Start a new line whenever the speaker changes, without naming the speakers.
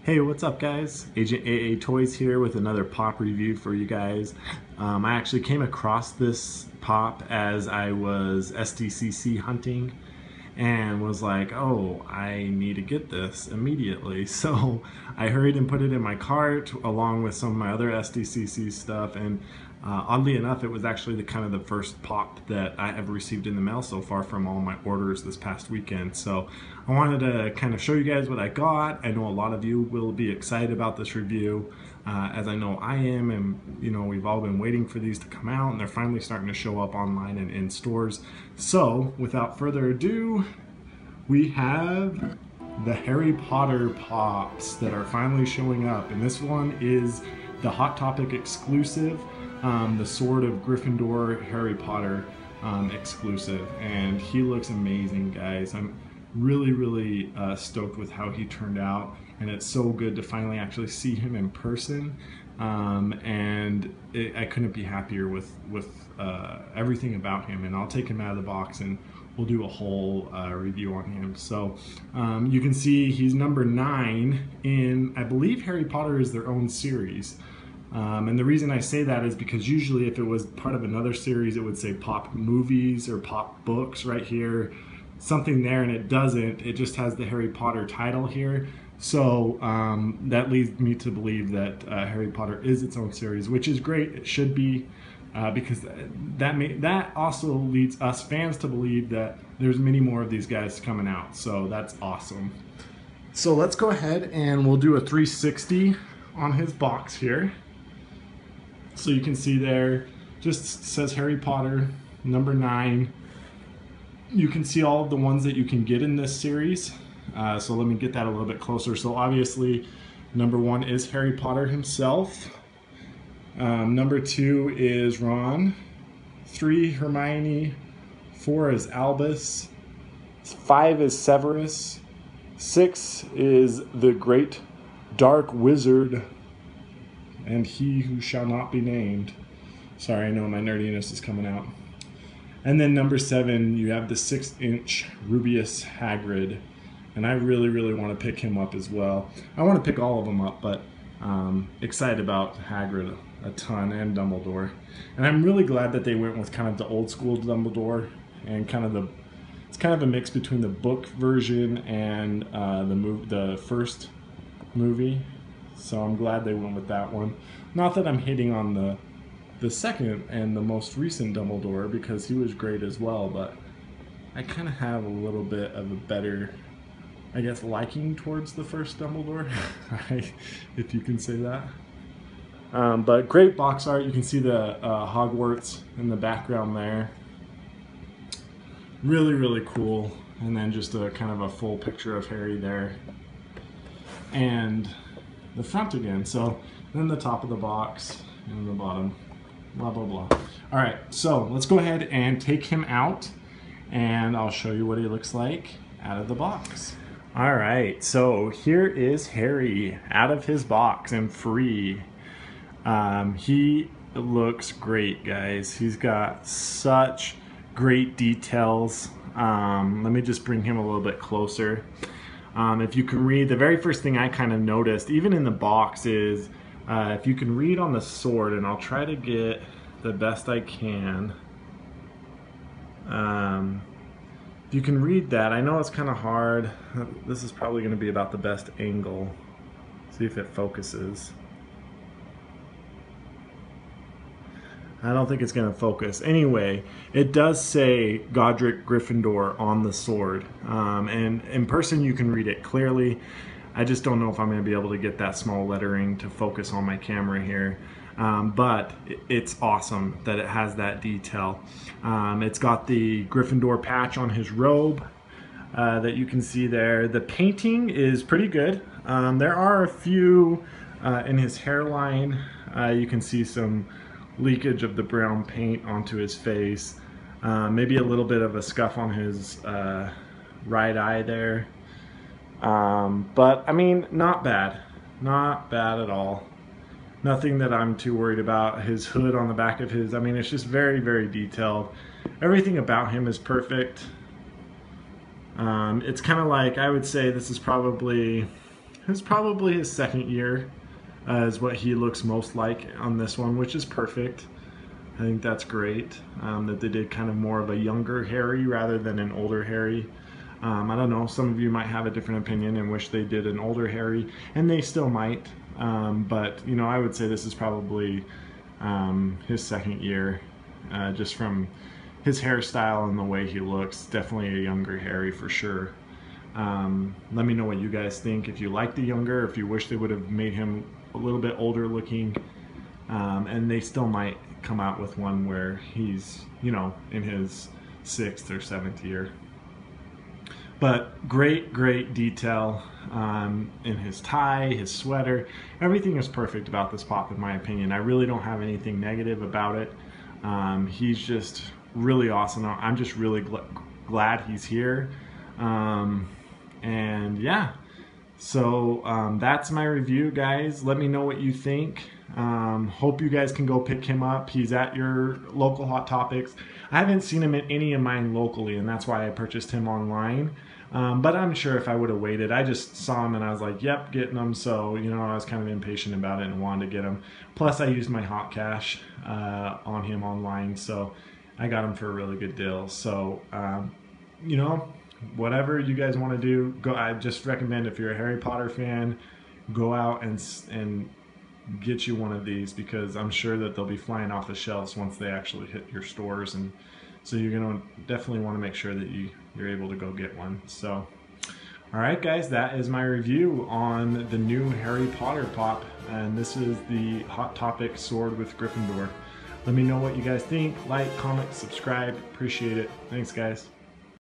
Hey, what's up guys? Agent AA Toys here with another pop review for you guys. I actually came across this pop as I was SDCC hunting and was like, oh, I need to get this immediately. So I hurried and put it in my cart along with some of my other SDCC stuff, and oddly enough, it was actually the first pop that I have received in the mail so far from all my orders this past weekend. So I wanted to kind of show you guys what I got. I know a lot of you will be excited about this review, as I know I am, and you know, we've all been waiting for these to come out, and they're finally starting to show up online and in stores. So without further ado, we have the Harry Potter pops that are finally showing up, and this one is the Hot Topic exclusive, the Sword of Gryffindor Harry Potter exclusive, and he looks amazing, guys. I'm really stoked with how he turned out, and it's so good to finally actually see him in person, and I couldn't be happier with everything about him. And I'll take him out of the box and we'll do a whole review on him. So you can see he's number 9 in, I believe Harry Potter is their own series. And the reason I say that is because usually if it was part of another series, it would say pop movies or pop books right here, something there, and it doesn't. It just has the Harry Potter title here. So that leads me to believe that Harry Potter is its own series, which is great. It should be, because that also leads us fans to believe that there's many more of these guys coming out. So that's awesome. So let's go ahead and we'll do a 360 on his box here. So you can see there, just says Harry Potter, number 9. You can see all of the ones that you can get in this series. So let me get that a little bit closer. So obviously, number 1 is Harry Potter himself. Number 2 is Ron. 3, Hermione. 4 is Albus. 5 is Severus. 6 is the Great Dark Wizard, and he who shall not be named. Sorry, I know my nerdiness is coming out. And then number 7, you have the 6-inch Rubeus Hagrid, and I really want to pick him up as well. I want to pick all of them up, but excited about Hagrid a ton, and Dumbledore. And I'm really glad that they went with kind of the old school Dumbledore, and it's kind of a mix between the book version and the first movie. So I'm glad they went with that one. Not that I'm hating on the second and the most recent Dumbledore, because he was great as well, but I kind of have a little bit of a better, I guess, liking towards the first Dumbledore, if you can say that. But great box art. You can see the Hogwarts in the background there. Really cool. And then just a kind of a full picture of Harry there. And the front again. So then the top of the box and the bottom. Blah blah blah. All right, so let's go ahead and take him out, and I'll show you what he looks like out of the box. All right, so here is Harry out of his box and free. He looks great, guys. He's got such great details. Let me just bring him a little bit closer. If you can read, the very first thing I kind of noticed, even in the box, is if you can read on the sword, and I'll try to get the best I can. If you can read that, I know it's kind of hard. This is probably going to be about the best angle. See if it focuses. I don't think it's going to focus. Anyway, it does say Godric Gryffindor on the sword. And in person you can read it clearly. I just don't know if I'm going to be able to get that small lettering to focus on my camera here. But it's awesome that it has that detail. It's got the Gryffindor patch on his robe that you can see there. The painting is pretty good. There are a few in his hairline. You can see some leakage of the brown paint onto his face. Maybe a little bit of a scuff on his right eye there. But I mean, not bad at all. Nothing that I'm too worried about. His hood on the back of his, I mean, it's just very detailed. Everything about him is perfect. It's kind of like, I would say this is probably it's probably his second year is what he looks most like on this one, which is perfect. I think that's great that they did kind of more of a younger Harry rather than an older Harry. I don't know, some of you might have a different opinion and wish they did an older Harry, and they still might, but you know, I would say this is probably his second year, just from his hairstyle and the way he looks. Definitely a younger Harry for sure. Let me know what you guys think, if you like the younger, if you wish they would have made him a little bit older looking, and they still might come out with one where he's, you know, in his 6th or 7th year. But great detail in his tie, his sweater. Everything is perfect about this pop in my opinion. I really don't have anything negative about it. He's just really awesome. I'm just really glad he's here. And yeah, so that's my review, guys. Let me know what you think. Hope you guys can go pick him up. He's at your local Hot Topics. I haven't seen him at any of mine locally, and that's why I purchased him online. But I'm sure if I would have waited, I just saw him and I was like, yep, getting him. So, you know, I was kind of impatient about it and wanted to get him. Plus, I used my hot cash on him online, so I got him for a really good deal. So, you know, whatever you guys want to do, go. I just recommend, if you're a Harry Potter fan, go out and get you one of these, because I'm sure that they'll be flying off the shelves once they actually hit your stores, and so you're gonna definitely want to make sure that you're able to go get one. So, all right, guys, that is my review on the new Harry Potter pop, and this is the Hot Topic sword with Gryffindor. Let me know what you guys think. Like, comment, subscribe. Appreciate it. Thanks, guys.